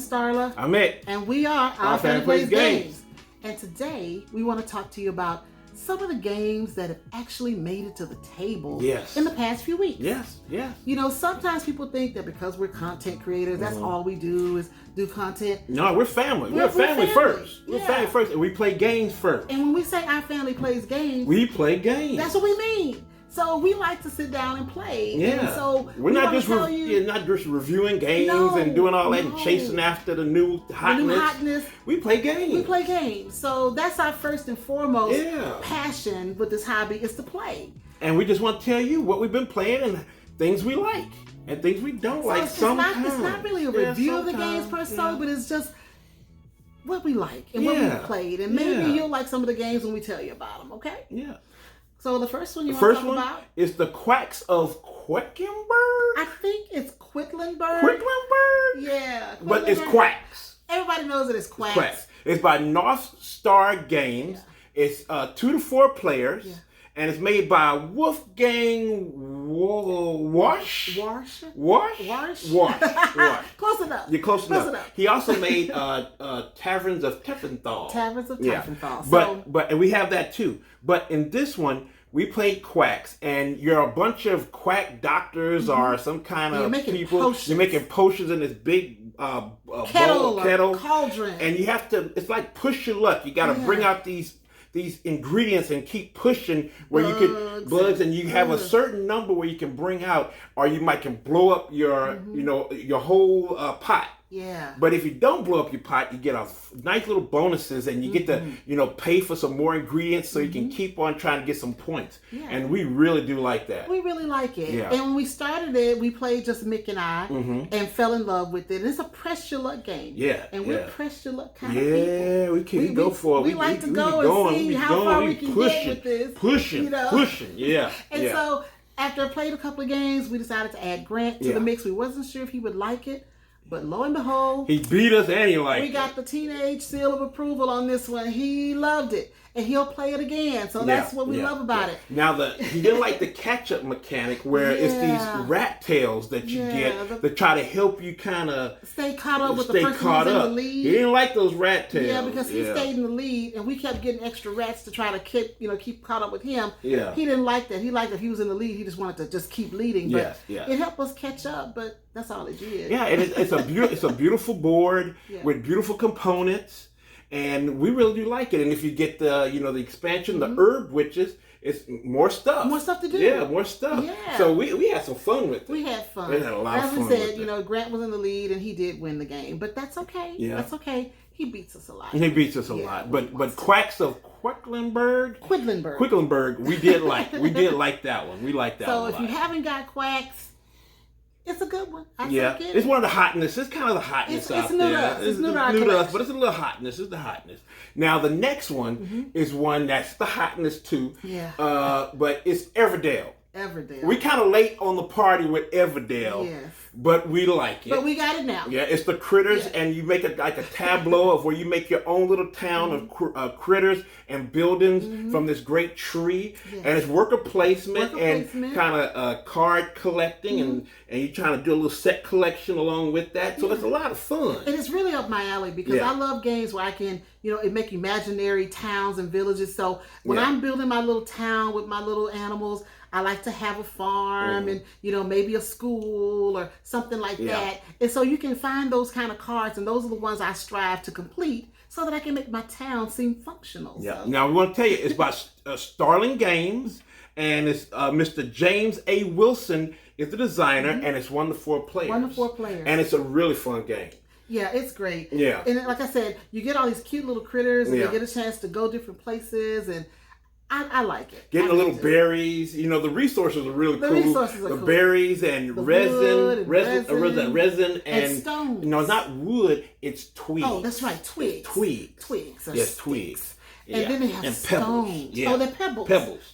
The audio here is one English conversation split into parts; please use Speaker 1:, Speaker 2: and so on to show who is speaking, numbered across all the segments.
Speaker 1: Starla.
Speaker 2: I'm it.
Speaker 1: And we are
Speaker 2: Our Family Plays Games.
Speaker 1: And today we want to talk to you about some of the games that have actually made it to the table in the past few weeks.
Speaker 2: Yes.
Speaker 1: You know, sometimes people think that because we're content creators, that's all we do is do content.
Speaker 2: No, we're family. We're family first. We're family first, and we play games first.
Speaker 1: And when we say our family plays games,
Speaker 2: we play games.
Speaker 1: That's what we mean. So we like to sit down and play.
Speaker 2: Yeah.
Speaker 1: And so
Speaker 2: we're not just reviewing games and doing all that and chasing after the new hotness. We play games.
Speaker 1: We play games. So that's our first and foremost passion with this hobby is to play.
Speaker 2: And we just want to tell you what we've been playing and things we like and things we don't like.
Speaker 1: It's not really a review of the games per se, but it's just what we like and what we played. And maybe you'll like some of the games when we tell you about them, okay?
Speaker 2: Yeah.
Speaker 1: So the first one you want to talk about
Speaker 2: is the Quacks of Quedlinburg.
Speaker 1: I think it's Quedlinburg.
Speaker 2: Quedlinburg?
Speaker 1: Yeah.
Speaker 2: But it's Quacks.
Speaker 1: Everybody knows it as Quacks.
Speaker 2: It's by North Star Games. Yeah. It's 2 to 4 players. Yeah. And it's made by Wolfgang Wash.
Speaker 1: Close enough.
Speaker 2: You're close enough. He also made Taverns of Tiefenthal.
Speaker 1: Tiefenthal.
Speaker 2: But and we have that too. But in this one, we played Quacks, and you're a bunch of quack doctors or some kind of people.
Speaker 1: Potions.
Speaker 2: You're making potions in this big
Speaker 1: kettle, cauldron,
Speaker 2: and you have to. It's like push your luck. You got to bring out these ingredients and keep pushing where you can bugs and you have a certain number where you can bring out, or you can blow up your your whole pot.
Speaker 1: Yeah.
Speaker 2: But if you don't blow up your pot, you get a nice little bonuses, and you get to pay for some more ingredients so you can keep on trying to get some points. Yeah. And we really do like that.
Speaker 1: We really like it.
Speaker 2: Yeah.
Speaker 1: And when we started it, we played just Mick and I and fell in love with it. It's a press your luck game.
Speaker 2: Yeah.
Speaker 1: And we're press your luck kind of people.
Speaker 2: Yeah, we go for it.
Speaker 1: We like to go and see how far we can get with this.
Speaker 2: Pushing. Yeah.
Speaker 1: And so after I played a couple of games, we decided to add Grant to the mix. We wasn't sure if he would like it. But lo and behold,
Speaker 2: he beat us and he liked it.
Speaker 1: We got the teenage seal of approval on this one. He loved it. And he'll play it again. So that's what we love about it.
Speaker 2: Now, he didn't like the catch-up mechanic where it's these rat tails that you get that try to help you kind of
Speaker 1: stay caught up with the person who's in the lead.
Speaker 2: He didn't like those rat tails.
Speaker 1: Yeah, because he stayed in the lead, and we kept getting extra rats to try to keep caught up with him.
Speaker 2: Yeah.
Speaker 1: He didn't like that. He liked that he was in the lead. He just wanted to just keep leading. But it helped us catch up, but that's all it did.
Speaker 2: Yeah, and it's a beautiful board with beautiful components. And we really do like it. And if you get the expansion, the herb witches, it's more stuff.
Speaker 1: More stuff to do.
Speaker 2: Yeah, more stuff. Yeah. So we had some fun with it.
Speaker 1: We had fun.
Speaker 2: We had a lot of fun.
Speaker 1: As we said, Grant was in the lead and he did win the game. But that's okay. Yeah. That's okay. He beats us a lot.
Speaker 2: He beats us a lot. But Quacks of Quedlinburg, we did like. We did like that one. We like that one.
Speaker 1: So if you haven't got Quacks, it's a good one.
Speaker 2: It's one of the hotness. It's kind of the hotness out there.
Speaker 1: It's new to us,
Speaker 2: but it's a little hotness. It's the hotness. Now the next one is one that's the hotness too.
Speaker 1: Yeah.
Speaker 2: But it's Everdale.
Speaker 1: Everdale.
Speaker 2: We kind of late on the party with Everdale.
Speaker 1: Yes.
Speaker 2: But we like it.
Speaker 1: But we got it now.
Speaker 2: Yeah, it's the critters, and you make like a tableau of where you make your own little town of critters and buildings from this great tree. Yes. And it's worker placement and kind of card collecting, and you're trying to do a little set collection along with that. So it's a lot of fun.
Speaker 1: And it's really up my alley because I love games where I can, it make imaginary towns and villages. So when I'm building my little town with my little animals, I like to have a farm and, maybe a school or something like that. And so you can find those kind of cards, and those are the ones I strive to complete so that I can make my town seem functional.
Speaker 2: Yeah.
Speaker 1: So.
Speaker 2: Now, we want to tell you, it's by Starling Games, and it's Mr. James A. Wilson is the designer, and it's 1 to 4 players.
Speaker 1: 1 to 4 players.
Speaker 2: And it's a really fun game.
Speaker 1: Yeah, it's great.
Speaker 2: Yeah.
Speaker 1: And like I said, you get all these cute little critters, and they get a chance to go different places, and I like it.
Speaker 2: Getting the little berries, the resources are really cool.
Speaker 1: The resources are cool.
Speaker 2: The berries and resin and
Speaker 1: stones.
Speaker 2: No, not wood. It's twigs.
Speaker 1: Oh, that's right, twigs.
Speaker 2: Twigs. Yes, twigs.
Speaker 1: And then they have stones.
Speaker 2: Yeah.
Speaker 1: Oh, they're pebbles.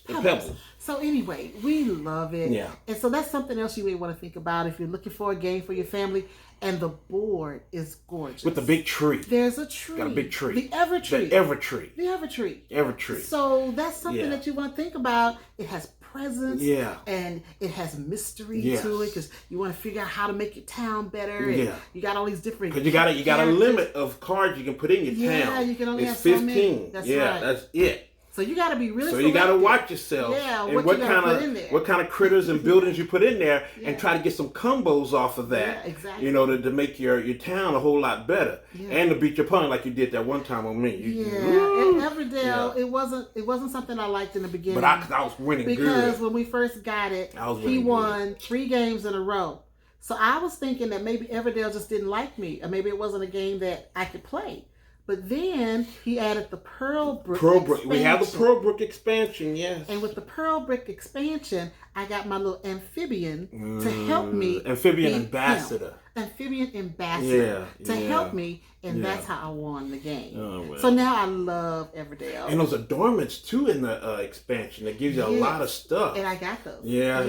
Speaker 2: Pebbles.
Speaker 1: So anyway, we love it.
Speaker 2: Yeah.
Speaker 1: And so that's something else you may want to think about if you're looking for a game for your family. And the board is gorgeous.
Speaker 2: With the big tree.
Speaker 1: There's a tree.
Speaker 2: Got a big tree.
Speaker 1: The Evertree.
Speaker 2: The Evertree.
Speaker 1: The Evertree.
Speaker 2: Evertree.
Speaker 1: So that's something that you want to think about. It has presence.
Speaker 2: Yeah.
Speaker 1: And it has mystery
Speaker 2: Yes.
Speaker 1: to it because you want to figure out how to make your town better. And you got all these different.
Speaker 2: Because you got a limit of cards you can put in your town.
Speaker 1: Yeah, you can only have
Speaker 2: 15.
Speaker 1: so many. That's right.
Speaker 2: That's it.
Speaker 1: So you got to be really.
Speaker 2: So you got to watch yourself.
Speaker 1: Yeah,
Speaker 2: and
Speaker 1: what you gotta put in there.
Speaker 2: What kind of critters and buildings you put in there, and try to get some combos off of that.
Speaker 1: Yeah, exactly.
Speaker 2: You know, to make your town a whole lot better, and to beat your opponent like you did that one time on me.
Speaker 1: And Everdell, it wasn't something I liked in the beginning.
Speaker 2: But I was winning
Speaker 1: because
Speaker 2: good.
Speaker 1: when we first got it, he
Speaker 2: good.
Speaker 1: won 3 games in a row. So I was thinking that maybe Everdell just didn't like me, or maybe it wasn't a game that I could play. But then he added the Pearl Brook expansion.
Speaker 2: We have the Pearl Brook expansion, yes.
Speaker 1: And with the Pearl Brook expansion, I got my little amphibian to help me.
Speaker 2: Amphibian ambassador.
Speaker 1: Amphibian ambassador to help me, and that's how I won the game. So now I love Everdell.
Speaker 2: And those adornments too in the expansion that gives you a lot of stuff.
Speaker 1: And I got those.
Speaker 2: Yeah.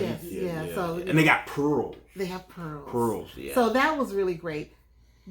Speaker 1: So
Speaker 2: and they got pearls.
Speaker 1: They have pearls.
Speaker 2: Pearls, yeah.
Speaker 1: So that was really great.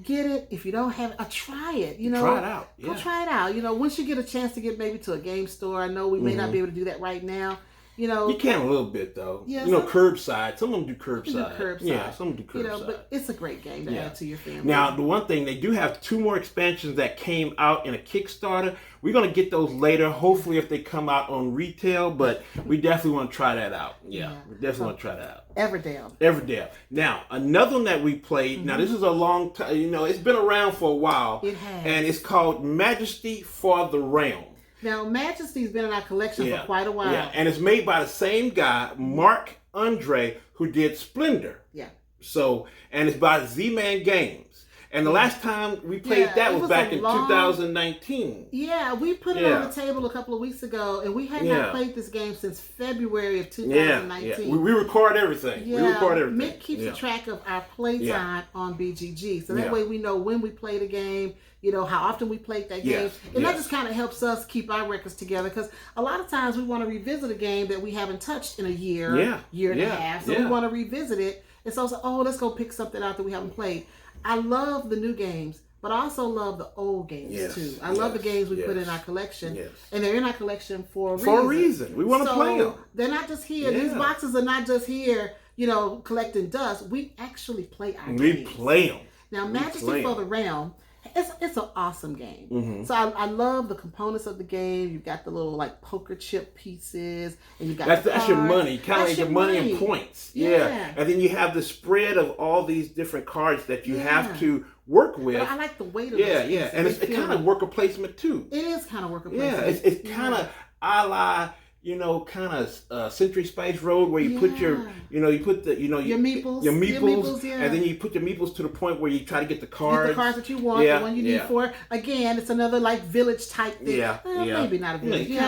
Speaker 1: Get it. If you don't have it, try it. You know,
Speaker 2: try it out.
Speaker 1: Go try it out. You know, once you get a chance to get maybe to a game store, I know we may not be able to do that right now. You know,
Speaker 2: you can a little bit though.
Speaker 1: Yeah,
Speaker 2: you know, curbside. Some of them do curbside.
Speaker 1: Yeah,
Speaker 2: some do curbside.
Speaker 1: You know, but it's a great game to add to your family.
Speaker 2: Now, the one thing, they do have 2 more expansions that came out in a Kickstarter. We're going to get those later, hopefully if they come out on retail, but we definitely want to try that out. Yeah. We definitely want to try that out. Everdell. Now, another one that we played, now this is a long time, you know, it's been around for a while.
Speaker 1: It has.
Speaker 2: And it's called Majesty for the Realm.
Speaker 1: Now, Majesty's been in our collection for quite a while.
Speaker 2: Yeah, and it's made by the same guy, Mark Andre, who did Splendor.
Speaker 1: Yeah.
Speaker 2: So, and it's by Z-Man Games. And the last time we played that was back in 2019.
Speaker 1: Yeah, we put it on the table a couple of weeks ago, and we had not played this game since February of 2019.
Speaker 2: Yeah. We record everything.
Speaker 1: Yeah.
Speaker 2: We record everything.
Speaker 1: Mick keeps a track of our playtime on BGG, so that way we know when we play the game, you know, how often we played that game. And that just kind of helps us keep our records together, because a lot of times we want to revisit a game that we haven't touched in a year, year and a half. So we want to revisit it. And so it's like, oh, let's go pick something out that we haven't played. I love the new games, but I also love the old games too. I love the games we put in our collection, and they're in our collection for a reason.
Speaker 2: For a reason. We want to play them.
Speaker 1: They're not just here. These boxes are not just here, you know, collecting dust. We actually play our games.
Speaker 2: We play them.
Speaker 1: Now, Majesty for the Realm, it's an awesome game. So I love the components of the game. You've got the little like poker chip pieces, and you got
Speaker 2: that's your money, kind of like your money and points.
Speaker 1: Yeah.
Speaker 2: And then you have the spread of all these different cards that you have to work with.
Speaker 1: But I like the weight of those pieces.
Speaker 2: And it's kind of worker placement too.
Speaker 1: It is kind of worker placement.
Speaker 2: Yeah, it's kind of a la, you know, kind of Century Spice Road, where you put your, you know, you put the, you know,
Speaker 1: your meeples,
Speaker 2: and then you put your meeples to the point where you try to get the cards.
Speaker 1: Get the cards that you want, the one you need for. Again, it's another like village type thing. Maybe not a village. You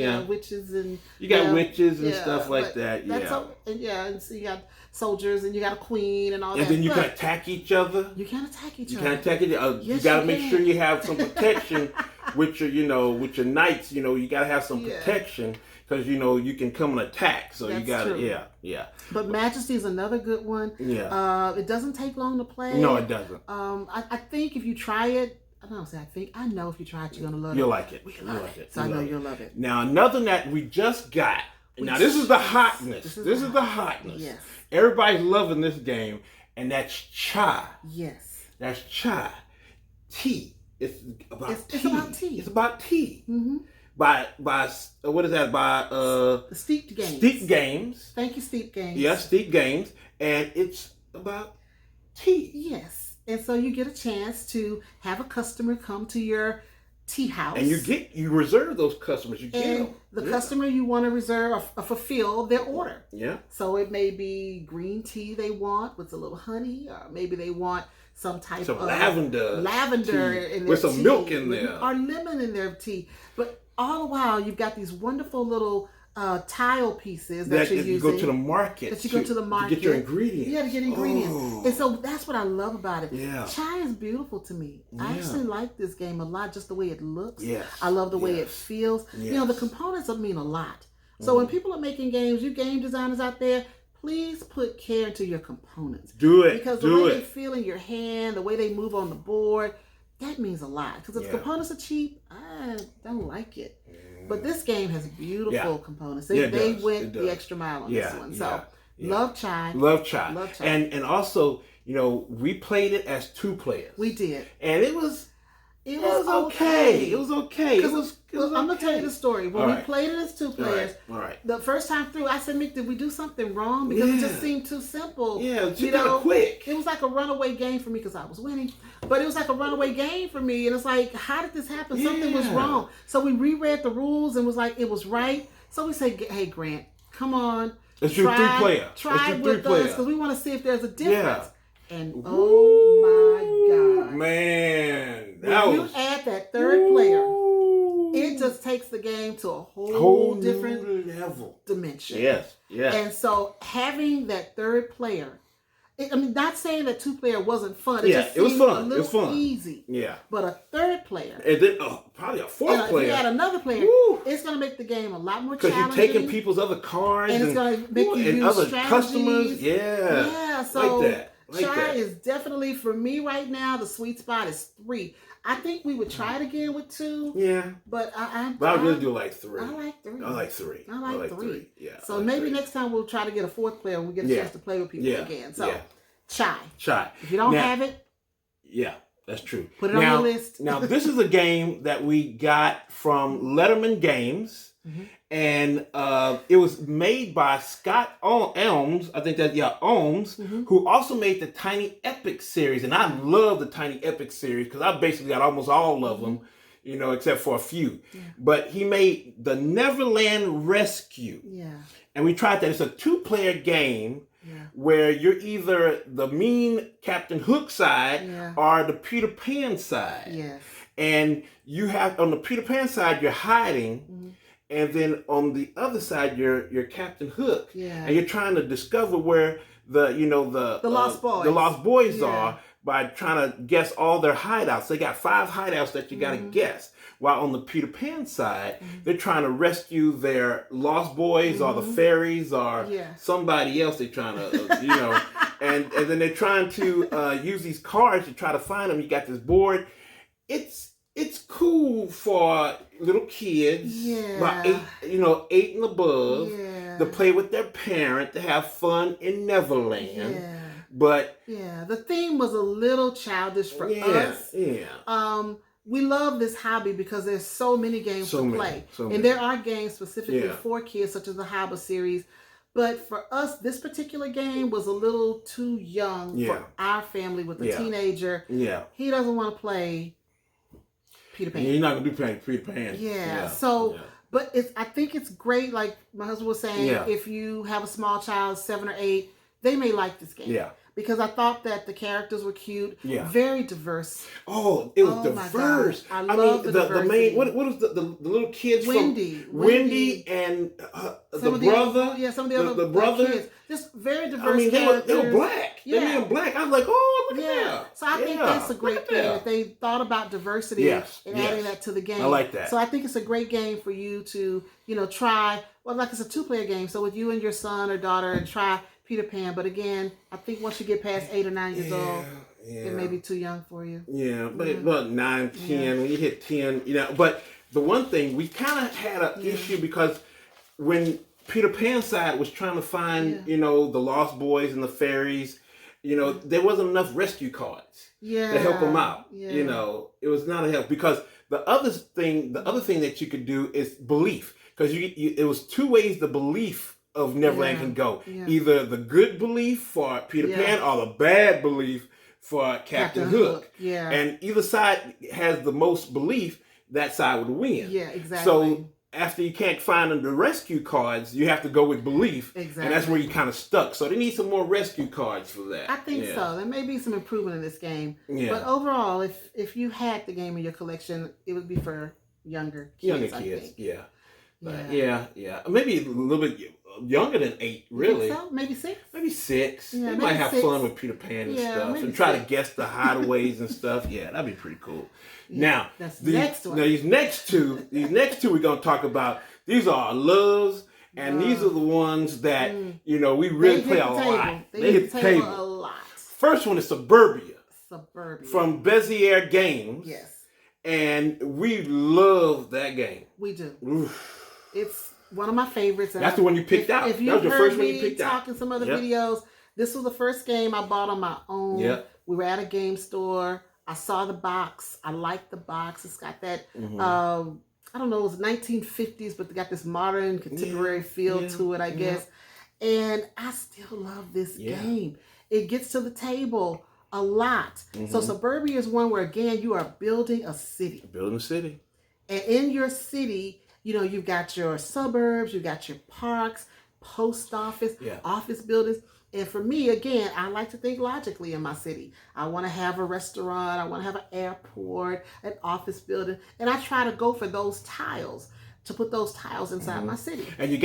Speaker 1: have witches and
Speaker 2: you got witches and stuff like that.
Speaker 1: And so you got soldiers and you got a queen and all that.
Speaker 2: And then you can attack each other.
Speaker 1: You can attack each other.
Speaker 2: You can attack each other. You got to make sure you have some protection with your, you know, with your knights. You know, you got to have some protection. Because, you know, you can come and attack. So you got to,
Speaker 1: But Majesty is another good one.
Speaker 2: Yeah.
Speaker 1: It doesn't take long to play.
Speaker 2: No, it doesn't.
Speaker 1: I think if you try it, I know if you try it, you're going to love it.
Speaker 2: You'll like it.
Speaker 1: You'll love it. So I know you'll love it.
Speaker 2: Now, another that we just got. Now, this is the hotness. This is the hotness.
Speaker 1: Yes.
Speaker 2: Everybody's loving this game. And that's Chai.
Speaker 1: Yes.
Speaker 2: That's Chai. Tea. It's about tea.
Speaker 1: It's about tea.
Speaker 2: It's about tea.
Speaker 1: Mm-hmm.
Speaker 2: By what is that? By
Speaker 1: Steeped Games.
Speaker 2: Steeped Games.
Speaker 1: Thank you, Steeped Games.
Speaker 2: Yes, Steeped Games, and it's about tea.
Speaker 1: Yes, and so you get a chance to have a customer come to your tea house,
Speaker 2: and you reserve those customers. You get them.
Speaker 1: The customer you want to reserve or fulfill their order.
Speaker 2: Yeah.
Speaker 1: So it may be green tea they want with a little honey, or maybe they want some type of lavender in their
Speaker 2: with some
Speaker 1: tea,
Speaker 2: milk in there,
Speaker 1: or lemon in their tea, but all the while, you've got these wonderful little tile pieces that you're using.
Speaker 2: You go to the market.
Speaker 1: That you go to the market.
Speaker 2: To get your ingredients.
Speaker 1: Yeah, to get ingredients. Oh. And so that's what I love about it.
Speaker 2: Yeah.
Speaker 1: Chai is beautiful to me. Yeah. I actually like this game a lot, just the way it looks.
Speaker 2: Yes.
Speaker 1: I love the way it feels. Yes. You know, the components mean a lot. So when people are making games, you game designers out there, please put care into your components.
Speaker 2: Do it.
Speaker 1: Because the way they feel in your hand, the way they move on the board, that means a lot. Because if the components are cheap, I don't like it. But this game has beautiful components. They went the extra mile on this one. So love Chai.
Speaker 2: Love Chai. And also, we played it as 2 players.
Speaker 1: We did.
Speaker 2: And it was okay. It was okay.
Speaker 1: I'm gonna tell you the story. When we played it as 2 players,
Speaker 2: all right.
Speaker 1: The first time through, I said, Mick, did we do something wrong? Because it just seemed too simple.
Speaker 2: Yeah, it was kind of quick.
Speaker 1: It was like a runaway game for me because I was winning. But it was like a runaway game for me, and it's like, how did this happen? Something was wrong. So we reread the rules and was like, it was right. So we said, hey, Grant, come on,
Speaker 2: let's do 3 players.
Speaker 1: Try with us because we want to see if there's a difference. Yeah. And oh my God,
Speaker 2: man,
Speaker 1: when you add that 3rd player, it just takes the game to a whole different
Speaker 2: level,
Speaker 1: dimension.
Speaker 2: Yes.
Speaker 1: And so having that 3rd player, not saying that 2-player wasn't fun. It
Speaker 2: was fun.
Speaker 1: A little fun. Easy.
Speaker 2: Yeah.
Speaker 1: But a 3rd player,
Speaker 2: and then probably a 4th player.
Speaker 1: If you add another player, it's going to make the game a lot more challenging.
Speaker 2: Because you're taking people's other cards
Speaker 1: and it's going to make you use
Speaker 2: other
Speaker 1: strategies.
Speaker 2: Customers. Yeah.
Speaker 1: Yeah. So
Speaker 2: like that.
Speaker 1: Chai is definitely, for me right now, the sweet spot is 3. I think we would try it again with 2.
Speaker 2: Yeah.
Speaker 1: But I
Speaker 2: really do like 3.
Speaker 1: I like 3.
Speaker 2: I like 3.
Speaker 1: I like 3.
Speaker 2: Yeah.
Speaker 1: So maybe next time we'll try to get a 4th player and we get a chance to play with people again. So Chai. If you don't have it.
Speaker 2: Yeah, that's true.
Speaker 1: Put it on your list.
Speaker 2: Now, this is a game that we got from Letterman Games. Mm-hmm. And it was made by Scott Elms, I think that, Ohms, who also made the Tiny Epic series. And I love the Tiny Epic series because I basically got almost all of them, except for a few. Yeah. But he made the Neverland Rescue. Yeah. And we tried that. It's a 2-player game where you're either the mean Captain Hook side or the Peter Pan side. Yes. And you have, on the Peter Pan side, you're hiding. And then on the other side, you're Captain Hook, and you're trying to discover where the Lost Boys are by trying to guess all their hideouts. They got 5 hideouts that you got to guess. While on the Peter Pan side, they're trying to rescue their Lost Boys or the fairies or somebody else. They're trying to, and then they're trying to use these cards to try to find them. You got this board. It's cool for little kids, about 8 and above, to play with their parent, to have fun in Neverland. Yeah. But
Speaker 1: the theme was a little childish for us. Yeah. We love this hobby because there's so many games to play. And there are games specifically for kids, such as the Hobba series. But for us, this particular game was a little too young for our family with a teenager. Yeah. He doesn't want to play Peter Pan.
Speaker 2: You're not going to do Peter Pan.
Speaker 1: Yeah. But I think it's great, like my husband was saying, if you have a small child, 7 or 8, they may like this game. Yeah. Because I thought that the characters were cute. Yeah. Very diverse.
Speaker 2: Oh, it was diverse.
Speaker 1: I love the diversity.
Speaker 2: Main, what was the little kids Wendy and the brother?
Speaker 1: Some of the other
Speaker 2: brother.
Speaker 1: Kids. Just very diverse characters.
Speaker 2: They were black. Yeah. They were black. I was like, oh, look at that.
Speaker 1: So I think that's a great thing that they thought about diversity and adding that to the game.
Speaker 2: I like that.
Speaker 1: So I think it's a great game for you to, try. Well, like it's a 2-player game. So with you and your son or daughter, and try Peter Pan. But again, I think once you get past 8 or 9 years old, it may be too young for you.
Speaker 2: Yeah, but 9, 10, when you hit 10, But the one thing, we kind of had an issue because when Peter Pan side was trying to find, the Lost Boys and the fairies, there wasn't enough rescue cards to help them out. Yeah. It was not a help because the other thing that you could do is belief, because it was 2 ways the belief of Neverland can go. Yeah. Either the good belief for Peter Pan or the bad belief for Captain Hook. Yeah. And either side has the most belief, that side would win. Yeah, exactly. So after you can't find the rescue cards, you have to go with belief. Exactly. And that's where you kind of stuck. So they need some more rescue cards for that.
Speaker 1: I think so. There may be some improvement in this game. Yeah. But overall, if you had the game in your collection, it would be for younger kids, I think.
Speaker 2: Yeah. But maybe a little bit younger than 8, really.
Speaker 1: So? Maybe 6?
Speaker 2: Maybe 6. Yeah, they might have fun with Peter Pan and stuff. And try to guess the hideaways and stuff. Yeah, that'd be pretty cool. Now, these next two we're going to talk about, these are our loves, and these are the ones that, we really play a lot. They hit the table a lot. First one is Suburbia. From Bezier Games. Yes. and we love that game.
Speaker 1: We do.
Speaker 2: Oof.
Speaker 1: It's one of my favorites.
Speaker 2: That's the one you picked out.
Speaker 1: If you
Speaker 2: that was your
Speaker 1: heard
Speaker 2: first one you
Speaker 1: me
Speaker 2: picked out.
Speaker 1: talking some other videos, this was the first game I bought on my own.
Speaker 2: Yep.
Speaker 1: We were at a game store. I saw the box. I liked the box. It's got that, I don't know, it was 1950s, but they got this modern, contemporary feel to it, I guess. And I still love this game. It gets to the table a lot. So Suburbia is one where, again, you are building a city.
Speaker 2: Building a city.
Speaker 1: And in your city, you know, you've got your suburbs, you've got your parks, post office, office buildings. And for me, again, I like to think logically in my city. I want to have a restaurant. I want to have an airport, an office building. And I try to go for those tiles, to put those tiles inside my city.
Speaker 2: And you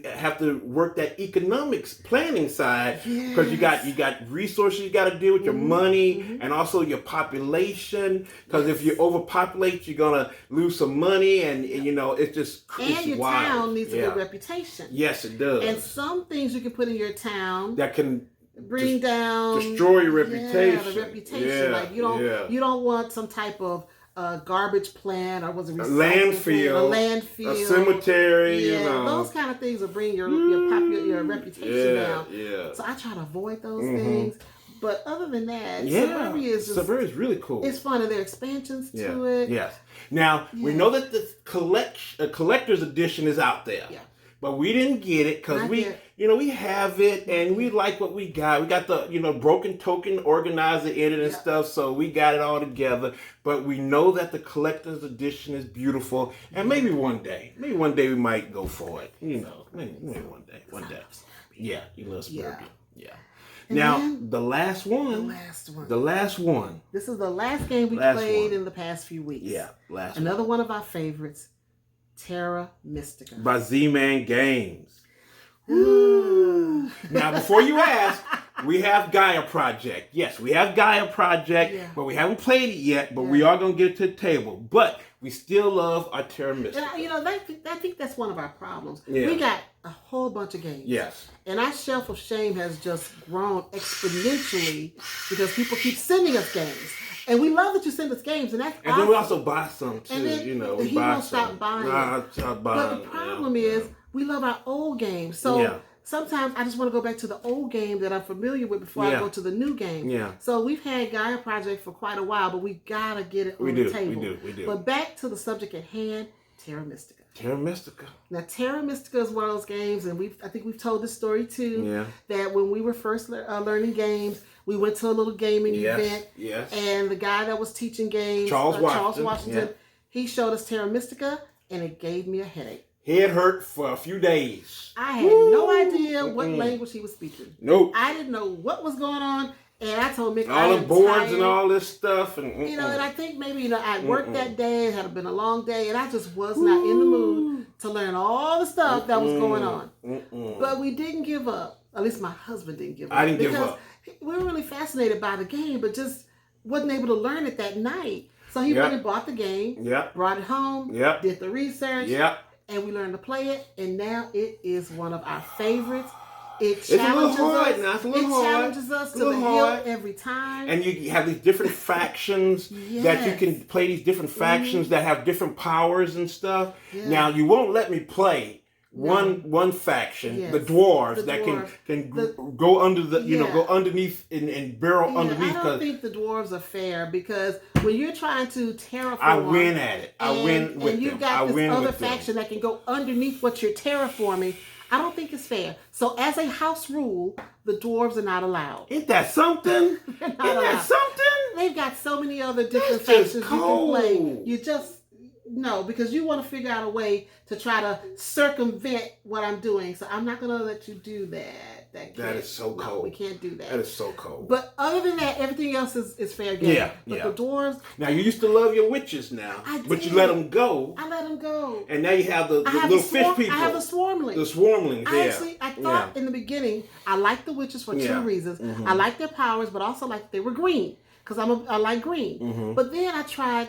Speaker 2: have to work that economics planning side, because you got resources you got to deal with, your money, and also your population. Because if you overpopulate, you're gonna lose some money, and you know it's just
Speaker 1: and your
Speaker 2: wild.
Speaker 1: Town needs a good reputation.
Speaker 2: Yes, it does.
Speaker 1: And some things you can put in your town
Speaker 2: that can
Speaker 1: bring down,
Speaker 2: destroy your reputation.
Speaker 1: Yeah, the reputation. Like you don't want some type of garbage plant, or was it
Speaker 2: landfill,
Speaker 1: a landfill,
Speaker 2: a cemetery,
Speaker 1: you know, those kind of things will bring your reputation down. Yeah. So I try to avoid those things. But other than that, Suburbia is
Speaker 2: really cool.
Speaker 1: It's fun, and there are expansions to it.
Speaker 2: Yes. Now we know that the collector's edition is out there. Yeah. But we didn't get it because we have it and we like what we got. We got the, broken token organizer in it and stuff, so we got it all together. But we know that the collector's edition is beautiful, and maybe one day we might go for it. Maybe one day. Yeah, you love Suburbia. Yeah. Now, the last one.
Speaker 1: This is the last game we played in the past few weeks.
Speaker 2: Yeah,
Speaker 1: Another one of our favorites. Terra Mystica.
Speaker 2: By Z-Man Games. Now, before you ask, we have Gaia Project. Yes, we have Gaia Project, but we haven't played it yet, but we are going to get it to the table. But we still love our Terra Mystica.
Speaker 1: And, I think that's one of our problems. Yeah. We got a whole bunch of games.
Speaker 2: Yes.
Speaker 1: And our shelf of shame has just grown exponentially because people keep sending us games. And we love that you send us games, and that's awesome.
Speaker 2: And then we also buy some too. And then,
Speaker 1: he won't stop buying. But the problem is, we love our old games. So sometimes I just want to go back to the old game that I'm familiar with before I go to the new game. Yeah. So we've had Gaia Project for quite a while, but we gotta get it on the table. We do. But back to the subject at hand, Terra Mystica.
Speaker 2: Terra Mystica.
Speaker 1: Now, Terra Mystica is one of those games, and I think we've told this story too. Yeah. That when we were first learning games, we went to a little gaming event. Yes. And the guy that was teaching games, Charles Washington, he showed us Terra Mystica, and it gave me a headache.
Speaker 2: Head hurt for a few days.
Speaker 1: I had no idea what language he was speaking.
Speaker 2: Nope.
Speaker 1: I didn't know what was going on. And I told Mick,
Speaker 2: all the boards and all this stuff, and
Speaker 1: and I think maybe I worked that day. It had been a long day, and I just was not in the mood to learn all the stuff that was going on. But we didn't give up. At least my husband didn't give up.
Speaker 2: I didn't give up.
Speaker 1: We were really fascinated by the game, but just wasn't able to learn it that night. So he went and bought the game. Brought it home. Did the research. And we learned to play it, and now it is one of our favorites. It challenges us to the hill every time.
Speaker 2: And you have these different factions that you can play, these different factions that have different powers and stuff. Now, you won't let me play one faction, the dwarves that can go under go underneath and burrow underneath.
Speaker 1: I don't think the dwarves are fair, because when you're trying to terraform,
Speaker 2: I win at it. I win with them.
Speaker 1: And you've got this other faction that can go underneath what you're terraforming. I don't think it's fair. So as a house rule, the dwarves are not allowed.
Speaker 2: Ain't that something?
Speaker 1: They've got so many other different factions you can play. You just because you want to figure out a way to try to circumvent what I'm doing. So I'm not going to let you do that.
Speaker 2: That is so cold.
Speaker 1: No, we can't do that.
Speaker 2: That is so cold.
Speaker 1: But other than that, everything else is fair game. But the dwarves...
Speaker 2: Now, you used to love your witches now.
Speaker 1: I did.
Speaker 2: But you let them go.
Speaker 1: I let them go.
Speaker 2: And now you have the little fish people.
Speaker 1: I have the swarmlings.
Speaker 2: The swarmlings,
Speaker 1: I thought in the beginning, I liked the witches for two reasons. I liked their powers, but also they were green. Because I like green. But then I tried,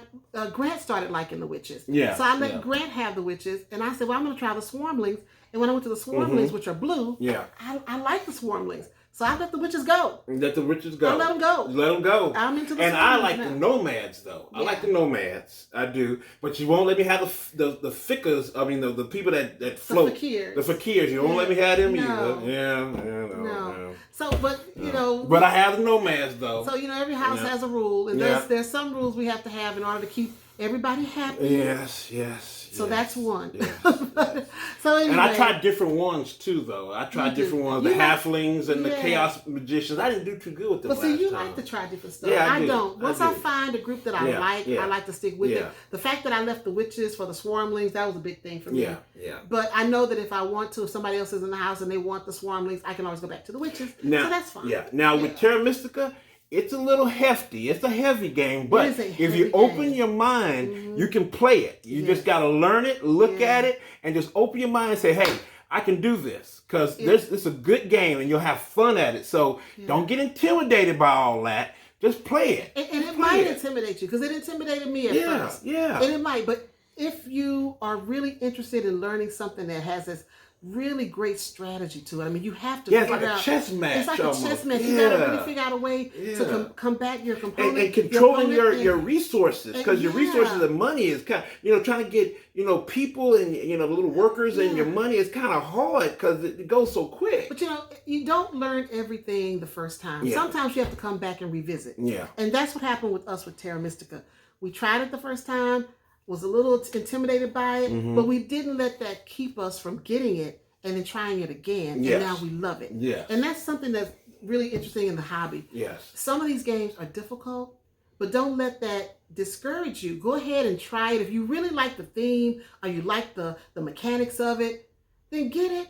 Speaker 1: Grant started liking the witches. So I let Grant have the witches. And I said, well, I'm going to try the swarmlings. And when I went to the swarmlings, which are blue, I like the swarmlings. So I let the witches go.
Speaker 2: Let the witches go.
Speaker 1: I let them go.
Speaker 2: Let them go.
Speaker 1: I'm into the
Speaker 2: And I like the nomads, though. I like the nomads. I do. But you won't let me have the fickers. I mean, the people that float. The fakirs. You won't let me have them either. No.
Speaker 1: So, but, you know.
Speaker 2: But I have the nomads, though.
Speaker 1: So, you know, every house has a rule. And there's some rules we have to have in order to keep everybody happy.
Speaker 2: Yes.
Speaker 1: So that's one.
Speaker 2: Yes.
Speaker 1: So anyway.
Speaker 2: And I tried different ones too, though. I tried different ones. The halflings and the chaos magicians. I didn't do too good with them.
Speaker 1: But see, you like to try different stuff.
Speaker 2: Yeah,
Speaker 1: I don't. Once I find a group that I like to stick with it. The fact that I left the witches for the swarmlings, that was a big thing for me.
Speaker 2: Yeah.
Speaker 1: But I know that if I want to, if somebody else is in the house and they want the swarmlings, I can always go back to the witches. Now, so that's fine.
Speaker 2: Yeah. Now with Terra Mystica, it's a little hefty. It's a heavy game, but if you open your mind, you can play it. You just got to learn it, look at it, and just open your mind and say, hey, I can do this. Because it's a good game, and you'll have fun at it. So don't get intimidated by all that. Just play it.
Speaker 1: And it might intimidate you, because it intimidated me at first.
Speaker 2: Yeah.
Speaker 1: And it might, but if you are really interested in learning something that has this really great strategy to it. I mean, you have to figure out.
Speaker 2: It's like a chess match.
Speaker 1: It's like a chess match. You gotta really figure out a way to combat your component.
Speaker 2: And controlling your resources, because your resources and money is kind of, trying to get, people and, the little workers and your money is kind of hard because it goes so quick.
Speaker 1: But, you don't learn everything the first time.
Speaker 2: Yeah.
Speaker 1: Sometimes you have to come back and revisit.
Speaker 2: Yeah.
Speaker 1: And that's what happened with us with Terra Mystica. We tried it the first time, was a little intimidated by it, but we didn't let that keep us from getting it and then trying it again. And now we love it.
Speaker 2: Yes.
Speaker 1: And that's something that's really interesting in the hobby.
Speaker 2: Yes.
Speaker 1: Some of these games are difficult, but don't let that discourage you. Go ahead and try it. If you really like the theme or you like the mechanics of it, then get it,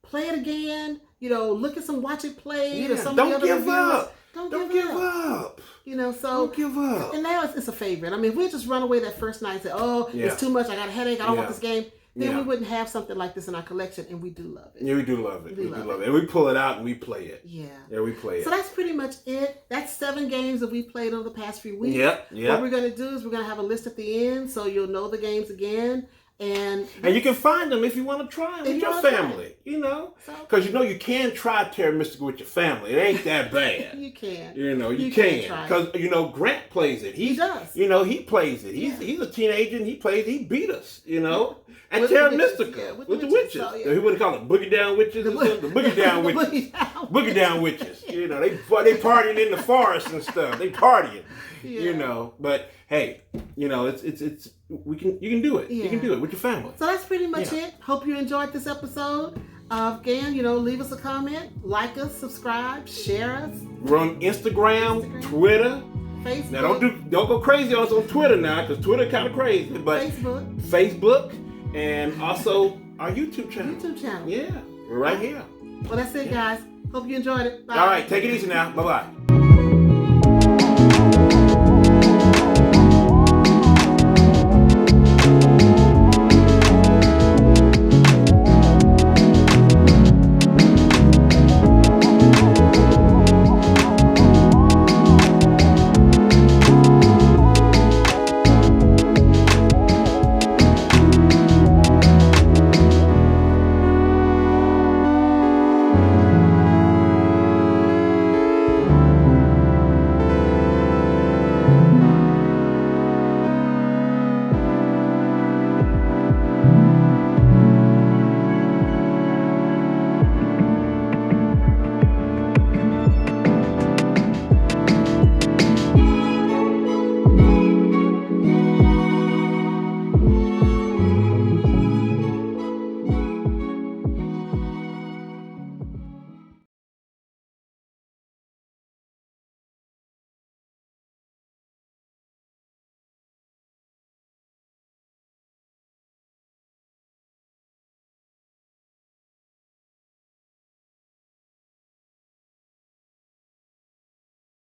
Speaker 1: play it again, look at watch it played or some of the other
Speaker 2: give
Speaker 1: reviews.
Speaker 2: up.
Speaker 1: Don't
Speaker 2: give up.
Speaker 1: Don't
Speaker 2: give up.
Speaker 1: And now it's a favorite. I mean, if we just run away that first night and say, it's too much, I got a headache, I don't want this game, then we wouldn't have something like this in our collection, and we do love it.
Speaker 2: Yeah, we do love it. We do love it. And we pull it out and we play it.
Speaker 1: Yeah.
Speaker 2: Yeah, we play it.
Speaker 1: So that's pretty much it. That's 7 games that we've played over the past few weeks.
Speaker 2: Yep.
Speaker 1: What we're going to do is we're going to have a list at the end, so you'll know the games again. And
Speaker 2: you can find them if you want to try them with your family, Because you can try Terra Mystica with your family. It ain't that bad.
Speaker 1: You can.
Speaker 2: You can. Because, Grant plays it.
Speaker 1: He does.
Speaker 2: He plays it. He's a teenager and he beat us, And Terra Mystica with the witches. So, he would call it boogie down witches or something. The boogie down witches. Boogie down witches. They partying in the forest and stuff. They partying. But hey, it's you can do it. You can do it with your family.
Speaker 1: So that's pretty much it. Hope you enjoyed this episode. Again, leave us a comment, like us, subscribe, share us.
Speaker 2: We're on Instagram, Twitter,
Speaker 1: Facebook.
Speaker 2: Now don't go crazy on us on Twitter now, because Twitter kind of crazy. But Facebook, and also our YouTube channel. Yeah, we're right here.
Speaker 1: Well, that's it, guys. Hope you enjoyed it. Bye.
Speaker 2: All right, take it easy now. Bye-bye.